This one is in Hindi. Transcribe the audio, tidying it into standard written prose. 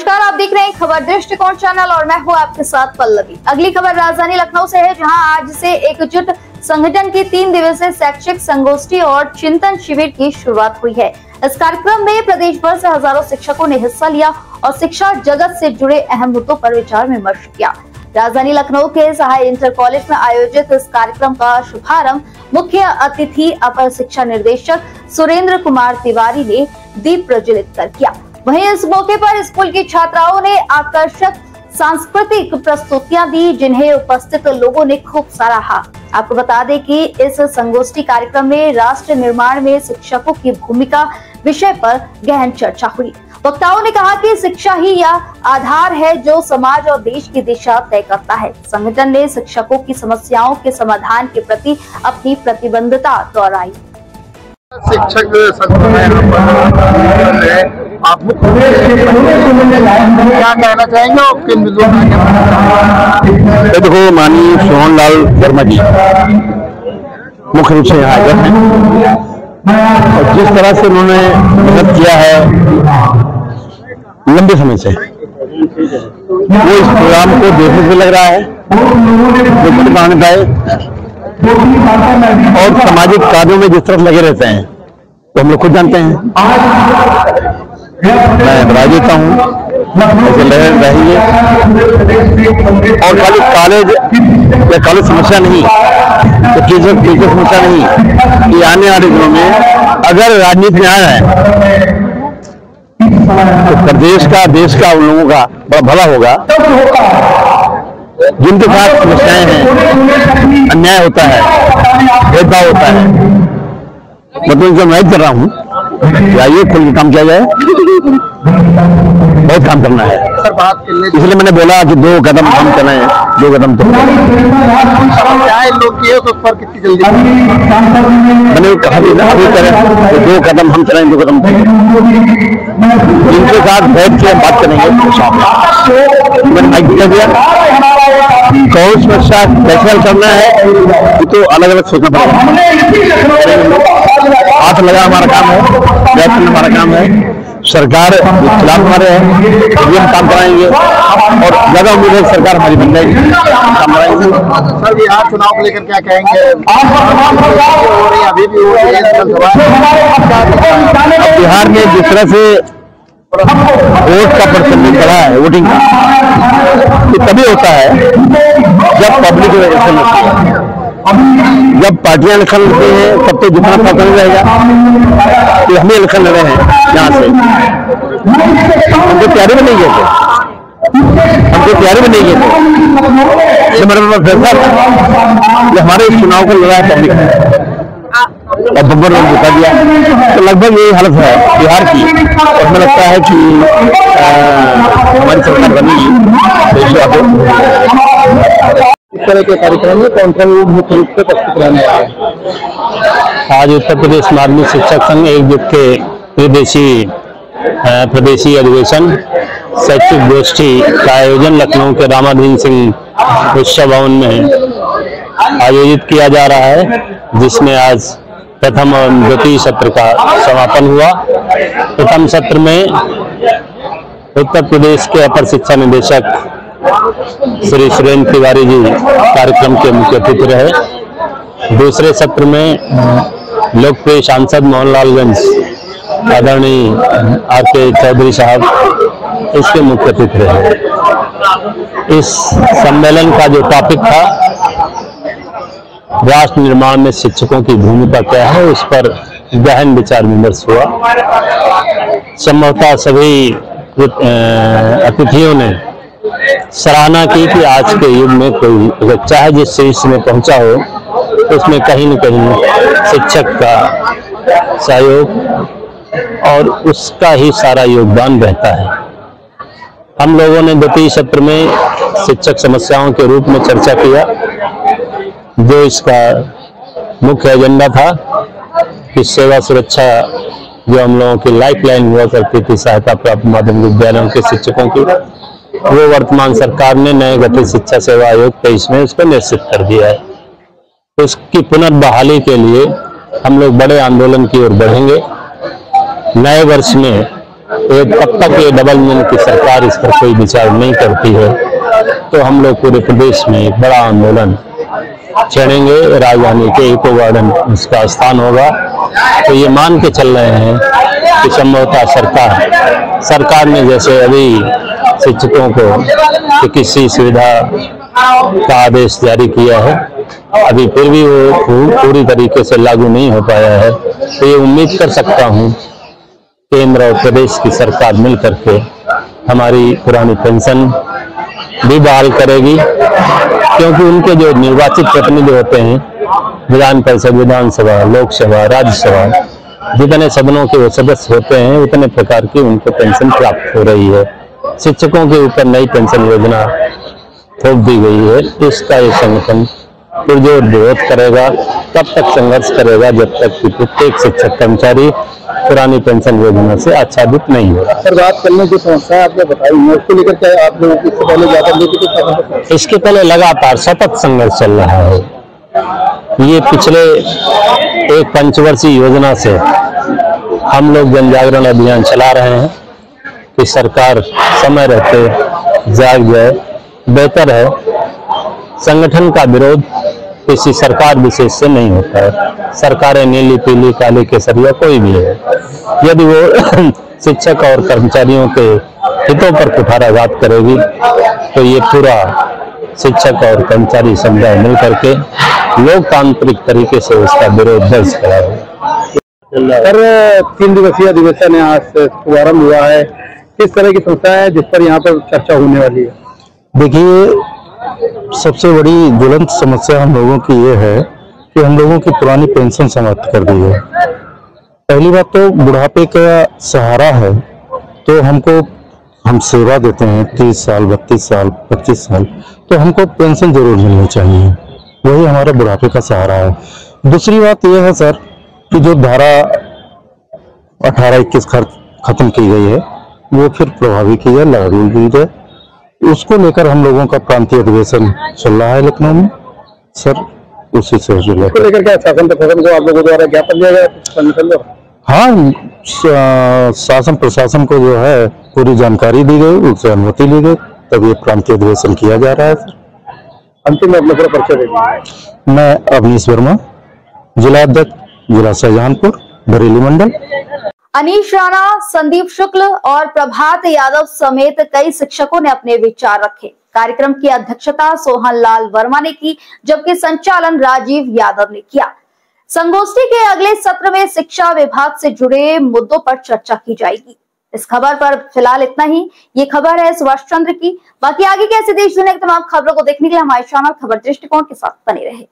नमस्कार, आप देख रहे हैं खबर दृष्टिकोण चैनल और मैं हूं आपके साथ पल्लवी। अगली खबर राजधानी लखनऊ से है, जहां आज से एकजुट संगठन की 3 दिवसीय शैक्षिक संगोष्ठी और चिंतन शिविर की शुरुआत हुई है। इस कार्यक्रम में प्रदेश भर से हजारों शिक्षकों ने हिस्सा लिया और शिक्षा जगत से जुड़े अहम मुद्दों पर विचार विमर्श किया। राजधानी लखनऊ के सहाय इंटर कॉलेज में आयोजित इस कार्यक्रम का शुभारंभ मुख्य अतिथि अपर शिक्षा निदेशक सुरेंद्र कुमार तिवारी ने दीप प्रज्वलित कर किया। वहीं इस मौके पर स्कूल की छात्राओं ने आकर्षक सांस्कृतिक प्रस्तुतियां दी, जिन्हें उपस्थित लोगों ने खूब सराहा। आपको बता दें कि इस संगोष्ठी कार्यक्रम में राष्ट्र निर्माण में शिक्षकों की भूमिका विषय पर गहन चर्चा हुई। वक्ताओं ने कहा कि शिक्षा ही यह आधार है जो समाज और देश की दिशा तय करता है। संगठन ने शिक्षकों की समस्याओं के समाधान के प्रति अपनी प्रतिबद्धता दोहराई। शिक्षक आप क्या कहना चाहेंगे और किन बिंदुओं पर? देखो, माननीय सोहन लाल वर्मा जी मुख्य रूप से यहाँ हाजिर हैं और जिस तरह से उन्होंने मदद किया है लंबे समय से, वो इस प्रोग्राम को देखने से लग रहा है और सामाजिक कार्यों में जिस तरह लगे रहते हैं तो हम लोग खुद जानते हैं। मैं बधाई देता हूँ, ऐसे रहिए। और खाली कॉलेज या कॉलेज समस्या नहीं, तो टीचर समस्या नहीं, ये आने वाले दिनों में अगर राजनीति में आ रहा है तो प्रदेश का, देश का, उन लोगों का बड़ा भला होगा जिनके साथ समस्याएं हैं, अन्याय होता है, भेदभाव होता है। मतलब इनसे मैं कर रहा हूँ, आइए खुल के काम किया जाए, बहुत काम करना है। इसलिए मैंने बोला कि 2 कदम हम चलें, 2 कदम तो कितनी जल्दी मैंने कहा भी ना, अभी करें 2 कदम हम चलें, 2 कदम जिनके साथ बैठ के बात करेंगे। मैंने माइक दिया, कौन समस्या कैसे हल करना है ये तो अलग अलग सोचना पड़ेगा। हाथ लगा हमारा काम है, बैठना हमारा काम है। सरकार खिलाफ हमारे है, ये हम काम कराएंगे और ज्यादा उम्मीद है सरकार हमारी बन जाएगी, काम कराएंगे। सर, बिहार चुनाव को लेकर क्या कहेंगे? अभी भी बिहार में जिस तरह से वोट का परसेंटेज बढ़ा है, वोटिंग का, तो तभी होता है जब पब्लिक इलेक्शन होती है। जब पार्टियां इलेक्शन लड़ती हैं तब तो जितना पसंद रहेगा कि हमें इलेक्शन लड़े हैं यहाँ से, हमको तैयारी में नहीं गए थे, हमारे फैसला हमारे इस चुनाव को लड़ा है पब्लिक और बब्बर ने जिता दिया। तो लगभग यही हालत है बिहार की और हमें लगता है कि हमारी सरकार बनेगी। इस तरह के कार्यक्रम में कौन सा मुख्य रूप से प्रस्तुत रहने वाला है? आज उत्तर प्रदेश माध्यमिक शिक्षक संघ एकजुट के प्रदेशी अधिवेशन शैक्षिक गोष्ठी का आयोजन लखनऊ के रामाधीन सिंह उत्सव भवन में आयोजित किया जा रहा है, जिसमें आज प्रथम और द्वितीय सत्र का समापन हुआ। प्रथम सत्र में उत्तर प्रदेश के अपर शिक्षा निदेशक श्री सुरेंद्र तिवारी जी कार्यक्रम के मुख्य अतिथि रहे। दूसरे सत्र में लोकप्रिय सांसद मोहनलालगंज आदरणीय आर.के. चौधरी साहब इसके मुख्य अतिथि रहे। इस सम्मेलन का जो टॉपिक था, राष्ट्र निर्माण में शिक्षकों की भूमिका क्या है, उस पर गहन विचार विमर्श हुआ। संभवतः सभी अतिथियों ने सराहना की कि आज के युग में कोई चाहे जिस शीर्ष में पहुंचा हो, उसमें कहीं न कहीं शिक्षक का सहयोग और उसका ही सारा योगदान रहता है। हम लोगों ने द्वितीय सत्र में शिक्षक समस्याओं के रूप में चर्चा किया, जो इसका मुख्य एजेंडा था कि सेवा सुरक्षा जो हम लोगों की लाइफलाइन हुआ करती थी सहायता प्राप्त माध्यमिक विद्यालयों के शिक्षकों की, वो वर्तमान सरकार ने नए गठित शिक्षा सेवा आयोग 23 में उसको निश्चित कर दिया है। उसकी पुनर्बहाली के लिए हम लोग बड़े आंदोलन की ओर बढ़ेंगे। नए वर्ष में तब तक ये डबल इंजन की सरकार इस पर कोई विचार नहीं करती है, तो हम लोग पूरे प्रदेश में एक बड़ा आंदोलन छेड़ेंगे। राजधानी के इको गार्डन उसका स्थान होगा। तो ये मान के चल रहे हैं कि संभवतः सरकार ने जैसे अभी शिक्षकों को चिकित्सीय सुविधा का आदेश जारी किया है, अभी फिर भी वो पूरी तरीके से लागू नहीं हो पाया है। तो ये उम्मीद कर सकता हूँ केंद्र और प्रदेश की सरकार मिल करके हमारी पुरानी पेंशन भी बहाल करेगी, क्योंकि उनके जो निर्वाचित प्रतिनिधि होते हैं विधान परिषद, विधानसभा, लोकसभा, राज्यसभा, जितने सदनों के वो सदस्य होते हैं उतने प्रकार की उनको पेंशन प्राप्त हो रही है। शिक्षकों के ऊपर नई पेंशन योजना थोप दी गई है। इसका ये संगठन पुरजोर विरोध करेगा, तब तक संघर्ष करेगा जब तक कि प्रत्येक शिक्षक कर्मचारी पुरानी पेंशन योजना से आच्छादित नहीं होगा। सर, बात करने की समस्या आपने बताई, उसको लेकर क्या आप लोगों की पहले ज्यादा लेकर इसके पहले लगातार सतत संघर्ष चल रहा है। ये पिछले एक पंचवर्षीय योजना से हम लोग जन जागरण अभियान चला रहे हैं कि सरकार समय रहते जाग जाए, बेहतर है। संगठन का विरोध किसी सरकार विशेष से नहीं होता है। सरकारें नीली, पीली, काली, केसरिया कोई भी है, यदि वो शिक्षक और कर्मचारियों के हितों पर कुठाराघात करेगी तो ये पूरा शिक्षक और कर्मचारी समुदाय मिल करके लोकतांत्रिक तरीके से उसका विरोध दर्ज कराएगा। सर, 3 दिवसीय अधिवेशन आज से शुभारंभ हुआ है, किस तरह की समस्या है जिस पर यहाँ पर चर्चा होने वाली है? देखिए, सबसे बड़ी ज्वलंत समस्या हम लोगों की ये है कि हम लोगों की पुरानी पेंशन समाप्त कर दी है। पहली बात तो बुढ़ापे का सहारा है, तो हम सेवा देते हैं 30 साल, 32 साल, 25 साल, तो हमको पेंशन जरूर मिलनी चाहिए, वही हमारा बुढ़ापे का सहारा है। दूसरी बात यह है सर कि जो धारा 18-21 खत्म की गई है वो फिर प्रभावी की जाए, लागू की जाए, उसको लेकर हम लोगों का प्रांतीय अधिवेशन चल रहा है लखनऊ में सर। उसी से लेकर क्या शासन प्रशासन को आप लोगों द्वारा ज्ञापन दिया गया? हाँ, शासन प्रशासन को जो है पूरी जानकारी दी गई, उससे अनुमति ली गई, तब ये प्रांतीय अधिवेशन किया जा रहा है सर। अंतिम में अपना पूरा परिचय देंगे। मैं अवनीश वर्मा, जिला अध्यक्ष, जिला शाहजहानपुर, बरेली मंडल। अनीश राणा, संदीप शुक्ल और प्रभात यादव समेत कई शिक्षकों ने अपने विचार रखे। कार्यक्रम की अध्यक्षता सोहन लाल वर्मा ने की, जबकि संचालन राजीव यादव ने किया। संगोष्ठी के अगले सत्र में शिक्षा विभाग से जुड़े मुद्दों पर चर्चा की जाएगी। इस खबर पर फिलहाल इतना ही। ये खबर है सुभाष चंद्र की। बाकी आगे के ऐसे देश दुनिया की तमाम खबरों को देखने के लिए हमारे चैनल खबर दृष्टिकोण के साथ बने रहे।